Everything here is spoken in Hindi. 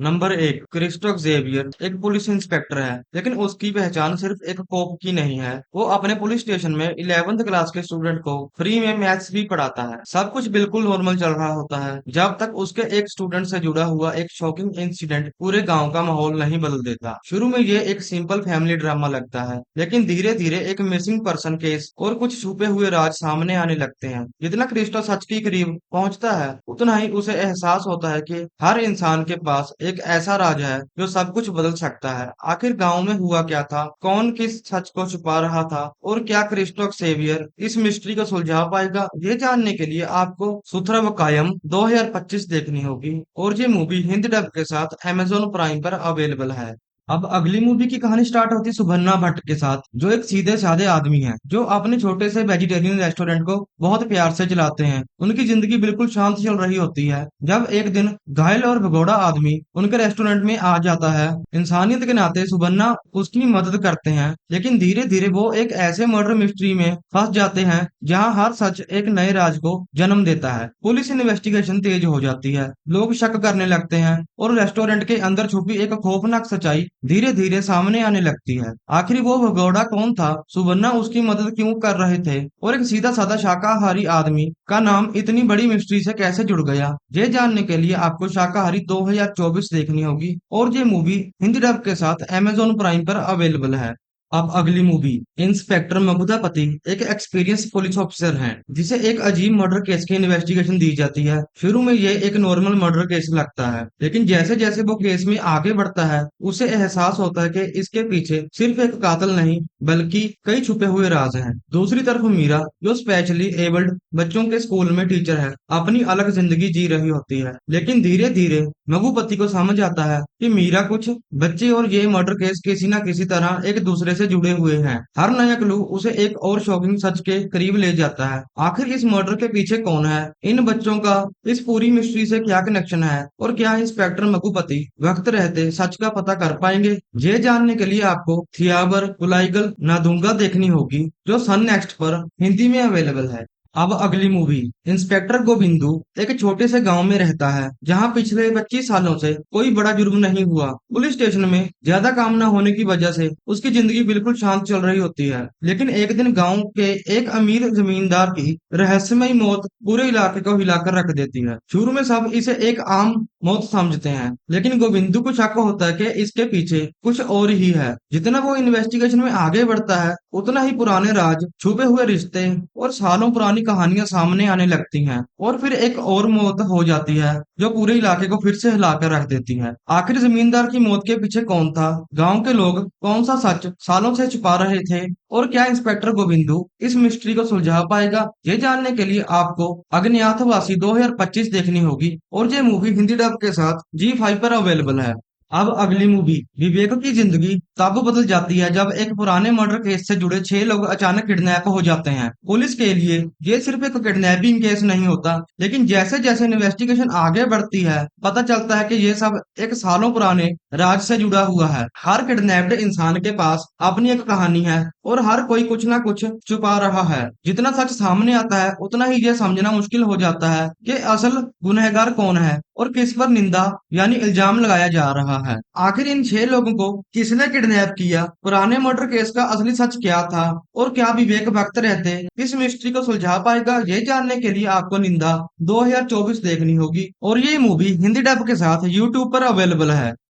नंबर एक, क्रिस्टोफ जेवियर एक पुलिस इंस्पेक्टर है, लेकिन उसकी पहचान सिर्फ एक कॉप की नहीं है। वो अपने पुलिस स्टेशन में 11वीं क्लास के स्टूडेंट को फ्री में मैथ्स भी पढ़ाता है। सब कुछ बिल्कुल नॉर्मल चल रहा होता है जब तक उसके एक स्टूडेंट से जुड़ा हुआ एक शॉकिंग इंसिडेंट पूरे गांव का माहौल नहीं बदल देता। शुरू में ये एक सिंपल फैमिली ड्रामा लगता है, लेकिन धीरे धीरे एक मिसिंग पर्सन केस और कुछ छुपे हुए राज सामने आने लगते हैं। जितना क्रिस्टो सच के करीब पहुंचता है, उतना ही उसे एहसास होता है कि हर इंसान के पास एक ऐसा राज है जो सब कुछ बदल सकता है। आखिर गांव में हुआ क्या था, कौन किस सच को छुपा रहा था, और क्या क्रिस्टोफ सेवियर इस मिस्ट्री को सुलझा पाएगा, ये जानने के लिए आपको सूत्रवकायम 2025 देखनी होगी। और ये मूवी हिंदी डब के साथ अमेजोन प्राइम पर अवेलेबल है। अब अगली मूवी की कहानी स्टार्ट होती है सुभन्ना भट्ट के साथ, जो एक सीधे साधे आदमी हैं, जो अपने छोटे से वेजिटेरियन रेस्टोरेंट को बहुत प्यार से चलाते हैं। उनकी जिंदगी बिल्कुल शांत चल रही होती है जब एक दिन घायल और भगोड़ा आदमी उनके रेस्टोरेंट में आ जाता है। इंसानियत के नाते सुभन्ना उसकी मदद करते हैं, लेकिन धीरे धीरे वो एक ऐसे मर्डर मिस्ट्री में फंस जाते हैं जहां हर सच एक नए राज को जन्म देता है। पुलिस इन्वेस्टिगेशन तेज हो जाती है, लोग शक करने लगते हैं, और रेस्टोरेंट के अंदर छुपी एक खौफनाक सच्चाई धीरे धीरे सामने आने लगती है। आखिर वो भगोड़ा कौन था, सुबन्ना उसकी मदद क्यों कर रहे थे, और एक सीधा साधा शाकाहारी आदमी का नाम इतनी बड़ी मिस्ट्री से कैसे जुड़ गया, ये जानने के लिए आपको शाकाहारी 2024 देखनी होगी। और ये मूवी हिंदी डब के साथ अमेजोन प्राइम पर अवेलेबल है। अब अगली मूवी, इंस्पेक्टर मगुदापति एक एक्सपीरियंस पुलिस ऑफिसर हैं, जिसे एक अजीब मर्डर केस की इन्वेस्टिगेशन दी जाती है। शुरू में ये एक नॉर्मल मर्डर केस लगता है, लेकिन जैसे जैसे वो केस में आगे बढ़ता है, उसे एहसास होता है कि इसके पीछे सिर्फ एक कातिल नहीं, बल्कि कई छुपे हुए राज हैं। दूसरी तरफ मीरा, जो स्पेशली एबल्ड बच्चों के स्कूल में टीचर है, अपनी अलग जिंदगी जी रही होती है। लेकिन धीरे धीरे मगुपति को समझ आता है कि मीरा, कुछ बच्चे और ये मर्डर केस किसी न किसी तरह एक दूसरे से जुड़े हुए हैं। हर नया क्लू उसे एक और शॉकिंग सच के करीब ले जाता है। आखिर इस मर्डर के पीछे कौन है, इन बच्चों का इस पूरी मिस्ट्री से क्या कनेक्शन है, और क्या इंस्पेक्टर मगुपति वक्त रहते सच का पता कर पाएंगे, ये जानने के लिए आपको थियाबर कुलाइगल नादुंगा देखनी होगी, जो सन नेक्स्ट पर हिंदी में अवेलेबल है। अब अगली मूवी, इंस्पेक्टर गोविंदू एक छोटे से गांव में रहता है जहां पिछले 25 सालों से कोई बड़ा जुर्म नहीं हुआ। पुलिस स्टेशन में ज्यादा काम न होने की वजह से उसकी जिंदगी बिल्कुल शांत चल रही होती है। लेकिन एक दिन गांव के एक अमीर जमींदार की रहस्यमयी मौत पूरे इलाके को हिलाकर रख देती है। शुरू में सब इसे एक आम मौत समझते हैं, लेकिन गोविंदू को शक होता है कि इसके पीछे कुछ और ही है। जितना वो इन्वेस्टिगेशन में आगे बढ़ता है, उतना ही पुराने राज, छुपे हुए रिश्ते और सालों पुरानी कहानियां सामने आने लगती हैं। और फिर एक और मौत हो जाती है जो पूरे इलाके को फिर से हिलाकर रख देती है। आखिर जमींदार की मौत के पीछे कौन था, गांव के लोग कौन सा सच सालों से छुपा रहे थे, और क्या इंस्पेक्टर गोविंदू इस मिस्ट्री को सुलझा पाएगा, ये जानने के लिए आपको अज्ञातवासी 2025 देखनी होगी। और ये मूवी हिंदी डब के साथ जी5 पर अवेलेबल है। अब अगली मूवी, विवेक की जिंदगी तब बदल जाती है जब एक पुराने मर्डर केस से जुड़े 6 लोग अचानक किडनैप हो जाते हैं। पुलिस के लिए ये सिर्फ एक किडनैपिंग केस नहीं होता, लेकिन जैसे जैसे इन्वेस्टिगेशन आगे बढ़ती है, पता चलता है कि ये सब एक सालों पुराने राज से जुड़ा हुआ है। हर किडनैप्ड इंसान के पास अपनी एक कहानी है, और हर कोई कुछ ना कुछ छुपा रहा है। जितना सच सामने आता है, उतना ही ये समझना मुश्किल हो जाता है कि असल गुनहगार कौन है और किस पर निंदा यानी इल्जाम लगाया जा रहा है। आखिर इन 6 लोगों को किसने किडनैप किया, पुराने मर्डर केस का असली सच क्या था, और क्या विवेक वक्त रहते इस मिस्ट्री को सुलझा पाएगा, ये जानने के लिए आपको निंदा 2024 देखनी होगी। और ये मूवी हिंदी डब के साथ यूट्यूब पर अवेलेबल है।